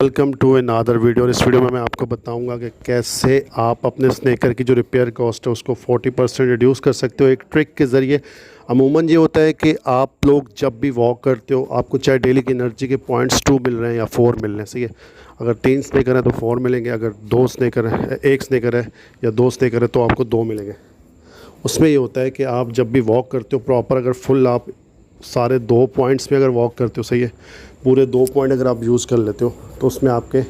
Welcome to another video. इस video में मैं आपको बताऊंगा कि कैसे आप अपने स्नेकर की जो रिपेयर कॉस्ट है उसको 40% रिड्यूस कर सकते हो एक ट्रिक के ज़रिए। अमूमन ये होता है कि आप लोग जब भी वॉक करते हो आपको चाहे डेली की एनर्जी के पॉइंट्स 2 मिल रहे हैं या 4 मिल रहे हैं, सही है। अगर 3 स्नेकर है तो 4 मिलेंगे, अगर 2 स्नेकर है, 1 स्नेकर है या 2 स्नेकर है तो आपको 2 मिलेंगे। उसमें ये होता है कि आप जब भी वॉक करते हो प्रॉपर, अगर फुल आप सारे 2 पॉइंट्स में अगर वॉक करते हो, सही है, पूरे 2 पॉइंट अगर आप यूज़ कर लेते हो तो उसमें आपके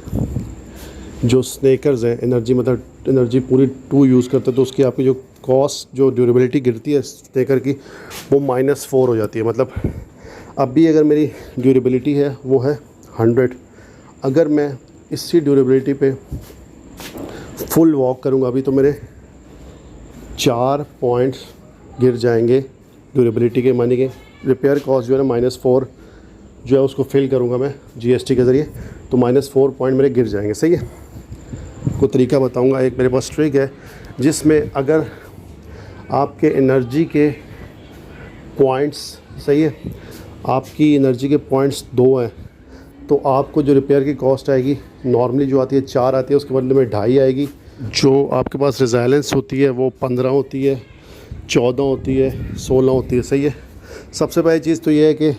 जो स्नेकर्स हैं एनर्जी, मतलब एनर्जी पूरी 2 यूज़ करते हो तो उसकी आपकी जो कॉस्ट, जो ड्यूरेबिलिटी गिरती है स्नेकर की, वो -4 हो जाती है। मतलब अभी अगर मेरी ड्यूरेबिलिटी है वो है 100, अगर मैं इसी ड्यूरेबिलिटी पे फुल वॉक करूँगा अभी तो मेरे 4 पॉइंट्स गिर जाएंगे ड्यूरेबिलिटी के, मानी के रिपेयर कॉस्ट जो है ना -4 जो है उसको फिल करूँगा मैं जीएसटी के ज़रिए तो -4 पॉइंट मेरे गिर जाएंगे, सही है। को तरीका बताऊँगा, एक मेरे पास ट्रिक है जिसमें अगर आपके एनर्जी के पॉइंट्स, सही है, आपकी एनर्जी के पॉइंट्स 2 हैं तो आपको जो रिपेयर की कॉस्ट आएगी नॉर्मली जो आती है 4 आती है, उसके बदले में 2.5 आएगी। जो आपके पास रेजिलेंस होती है वो 15 होती है, 14 होती है, 16 होती है, सही है। सबसे पहली चीज़ तो ये है कि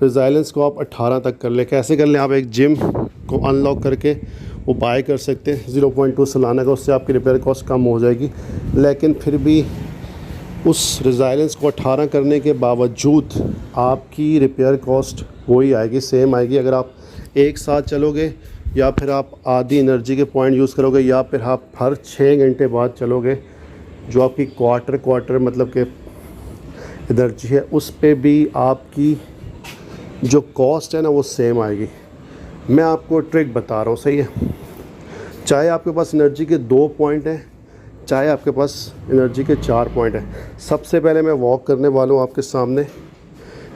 रेजिलेंस को आप 18 तक कर लें। कैसे कर लें? आप एक जिम को अनलॉक करके वो बाय कर सकते हैं 0.2 सालाना का, उससे आपकी रिपेयर कॉस्ट कम हो जाएगी। लेकिन फिर भी उस रेजिलेंस को 18 करने के बावजूद आपकी रिपेयर कॉस्ट वही आएगी, सेम आएगी। अगर आप एक साथ चलोगे या फिर आप आधी एनर्जी के पॉइंट यूज़ करोगे या फिर आप हर 6 घंटे बाद चलोगे, जो आपकी क्वार्टर मतलब कि एनर्जी है उस पे भी आपकी जो कॉस्ट है ना वो सेम आएगी। मैं आपको ट्रिक बता रहा हूँ, सही है। चाहे आपके पास एनर्जी के 2 पॉइंट हैं, चाहे आपके पास एनर्जी के 4 पॉइंट हैं। सबसे पहले मैं वॉक करने वाला हूँ आपके सामने,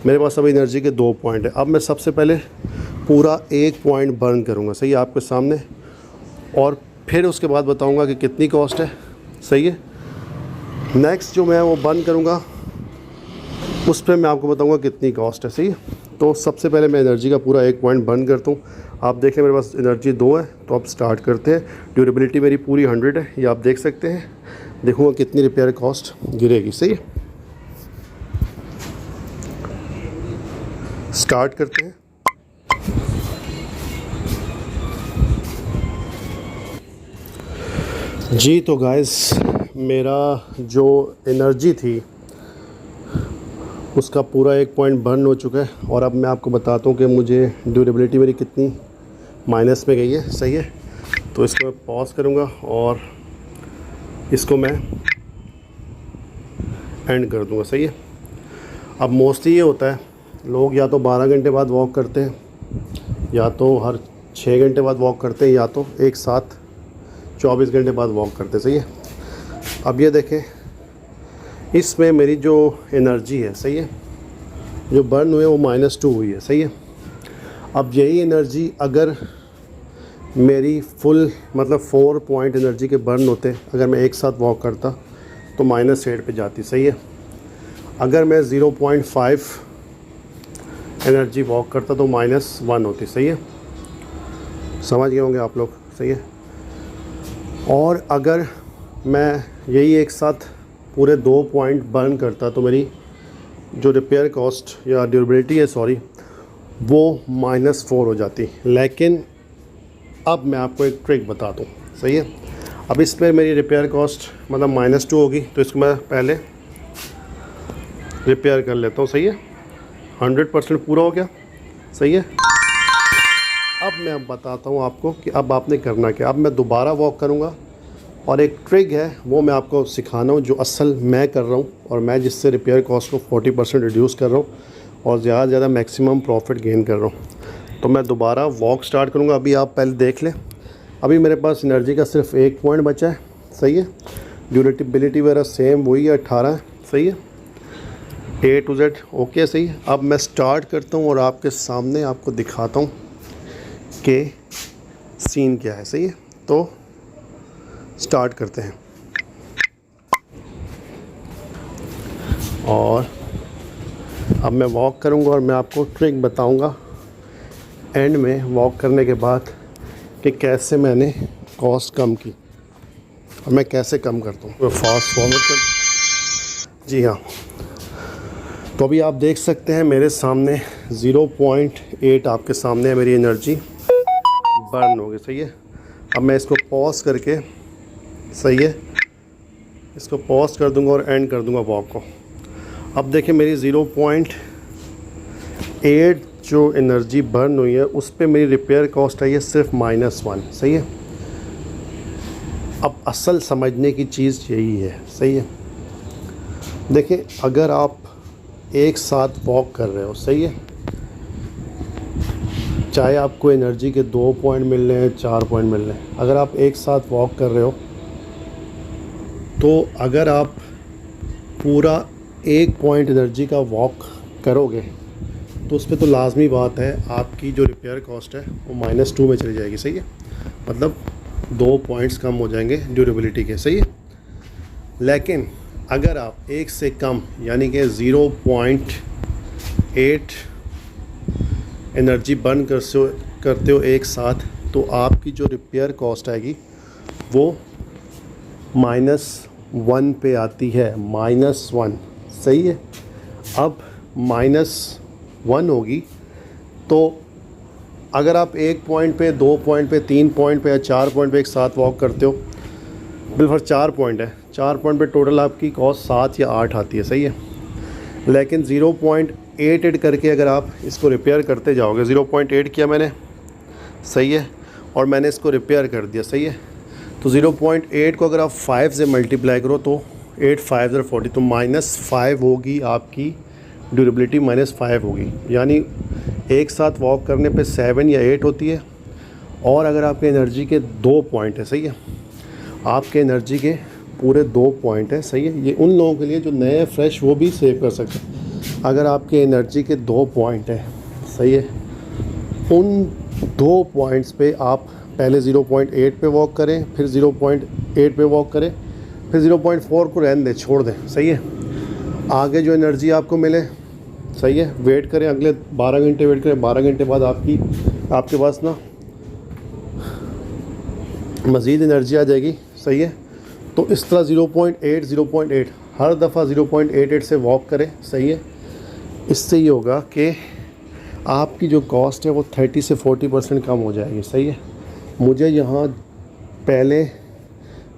मेरे पास अभी एनर्जी के 2 पॉइंट है। अब मैं सबसे पहले पूरा 1 पॉइंट बर्न करूँगा, सही है, आपके सामने, और फिर उसके बाद बताऊँगा कि कितनी कॉस्ट है, सही है। नेक्स्ट जो मैं वो बर्न करूँगा उस पर मैं आपको बताऊँगा कितनी कॉस्ट है, सही है। तो सबसे पहले मैं एनर्जी का पूरा 1 पॉइंट बर्न करता हूँ। आप देख लें मेरे पास एनर्जी 2 है तो अब स्टार्ट करते हैं। ड्यूरेबिलिटी मेरी पूरी 100 है, ये आप देख सकते हैं। देखूँगा कितनी रिपेयर कॉस्ट गिरेगी, सही है। स्टार्ट करते हैं। जी तो गाइस, मेरा जो एनर्जी थी उसका पूरा 1 पॉइंट बर्न हो चुका है और अब मैं आपको बताता हूँ कि मुझे ड्यूरेबिलिटी मेरी कितनी माइनस में गई है, सही है। तो इसको मैं पॉज करूँगा और इसको मैं एंड कर दूँगा, सही है। अब मोस्टली ये होता है लोग या तो 12 घंटे बाद वॉक करते हैं, या तो हर 6 घंटे बाद वॉक करते हैं, या तो एक साथ 24 घंटे बाद वॉक करते हैं, सही है। अब ये देखें, इसमें मेरी जो एनर्जी है, सही है, जो बर्न हुए वो -2 हुई है, सही है। अब यही एनर्जी अगर मेरी फुल मतलब 4 पॉइंट एनर्जी के बर्न होते, अगर मैं एक साथ वॉक करता तो -8 पे जाती, सही है। अगर मैं 0.5 एनर्जी वॉक करता तो -1 होती, सही है। समझ गए होंगे आप लोग, सही है। और अगर मैं यही एक साथ पूरे 2 पॉइंट बर्न करता तो मेरी जो रिपेयर कॉस्ट या ड्यूरेबिलिटी है, सॉरी, वो -4 हो जाती। लेकिन अब मैं आपको एक ट्रिक बता दूँ, सही है। अब इस पर मेरी रिपेयर कॉस्ट मतलब -2 होगी तो इसको मैं पहले रिपेयर कर लेता हूँ, सही है। 100% पूरा हो गया, सही है। अब मैं बताता हूँ आपको कि अब आपने करना क्या। अब मैं दोबारा वॉक करूँगा और एक ट्रिक है वो मैं आपको सिखाना हूँ जो असल मैं कर रहा हूँ और मैं जिससे रिपेयर कॉस्ट को 40% रिड्यूस कर रहा हूँ और ज़्यादा से ज़्यादा मैक्सिमम प्रॉफिट गेन कर रहा हूँ। तो मैं दोबारा वॉक स्टार्ट करूँगा। अभी आप पहले देख लें, अभी मेरे पास एनर्जी का सिर्फ 1 पॉइंट बचा है, सही है। ड्यूरेबिलिटी वगैरह सेम वही है, 18 है, सही है। A to Z ओके, सही है। अब मैं स्टार्ट करता हूँ और आपके सामने आपको दिखाता हूँ कि सीन क्या है, सही है। तो स्टार्ट करते हैं और अब मैं वॉक करूंगा और मैं आपको ट्रिक बताऊंगा। एंड में वॉक करने के बाद कि कैसे मैंने कॉस्ट कम की और मैं कैसे कम करता हूँ। मैं फास्ट फॉरवर्ड कर, जी हाँ। तो अभी आप देख सकते हैं मेरे सामने 0.8 आपके सामने है, मेरी एनर्जी बर्न हो गई। सही है। अब मैं इसको पॉज करके, सही है, इसको पॉज कर दूंगा और एंड कर दूंगा वॉक को। अब देखिए मेरी 0.8 जो एनर्जी बर्न हुई है उस पे मेरी रिपेयर कॉस्ट आई है सिर्फ -1। सही है। अब असल समझने की चीज़ यही है। सही है। देखिए अगर आप एक साथ वॉक कर रहे हो, सही है, चाहे आपको एनर्जी के 2 पॉइंट मिल रहे हैं, 4 पॉइंट मिल रहे हैं, अगर आप एक साथ वॉक कर रहे हो तो अगर आप पूरा 1 पॉइंट एनर्जी का वॉक करोगे तो उस पर तो लाजमी बात है आपकी जो रिपेयर कॉस्ट है वो -2 में चली जाएगी। सही है। मतलब 2 पॉइंट्स कम हो जाएंगे ड्यूरेबिलिटी के। सही है। लेकिन अगर आप एक से कम यानी कि 0.8 एनर्जी बर्न करते हो एक साथ, तो आपकी जो रिपेयर कॉस्ट आएगी वो -1 पे आती है। -1। सही है। अब -1 होगी तो अगर आप 1 पॉइंट पे, 2 पॉइंट पे, 3 पॉइंट पे या 4 पॉइंट पे एक साथ वॉक करते हो, बिल्कुल 4 पॉइंट है, 4 पॉइंट पे टोटल आपकी कॉस्ट 7 या 8 आती है। सही है। लेकिन 0.88 करके अगर आप इसको रिपेयर करते जाओगे, 0.8 किया मैंने, सही है, और मैंने इसको रिपेयर कर दिया। सही है। तो 0.8 को अगर आप 5 से मल्टीप्लाई करो तो 8 5 40, तो -5 होगी आपकी ड्यूरेबिलिटी, -5 होगी। यानी एक साथ वॉक करने पे 7 या 8 होती है। और अगर आपके एनर्जी के 2 पॉइंट है, सही है, आपके एनर्जी के पूरे 2 पॉइंट है। सही है। ये उन लोगों के लिए जो नए फ्रेश वो भी सेव कर सकते हैं। अगर आपके एनर्जी के 2 पॉइंट है, सही है, उन 2 पॉइंट्स पे आप पहले 0.8 पे वॉक करें, फिर 0.8 पे वॉक करें, फिर 0.4 को रहने दें, छोड़ दें। सही है। आगे जो एनर्जी आपको मिले, सही है, वेट करें, अगले 12 घंटे वेट करें, 12 घंटे बाद आपके पास ना मज़ीद एनर्जी आ जाएगी। सही है। तो इस तरह 0.8 हर दफ़ा 0.88 से वॉक करें। सही है। इससे ये होगा कि आपकी जो कॉस्ट है वो 30 से 40% कम हो जाएगी। सही है। मुझे यहाँ पहले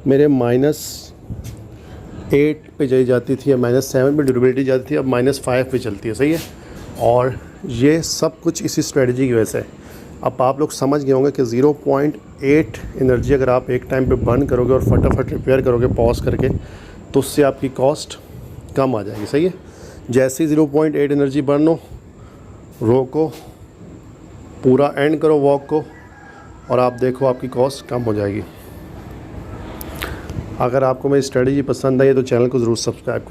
मेरे -8 पे चली जाती थी या -7 पे ड्यूरेबिलिटी जाती थी, अब -5 पे चलती है। सही है। और ये सब कुछ इसी स्ट्रेटजी की वजह से। अब आप लोग समझ गए होंगे कि 0.8 एनर्जी अगर आप एक टाइम पे बर्न करोगे और फटाफट रिपेयर करोगे पॉज करके, तो उससे आपकी कॉस्ट कम आ जाएगी। सही है। जैसे ही 0.8 एनर्जी बर्न हो, रोको, पूरा एंड करो वॉक को, और आप देखो आपकी कॉस्ट कम हो जाएगी। अगर आपको मेरी स्ट्रेटजी पसंद आई तो चैनल को ज़रूर सब्सक्राइब करें।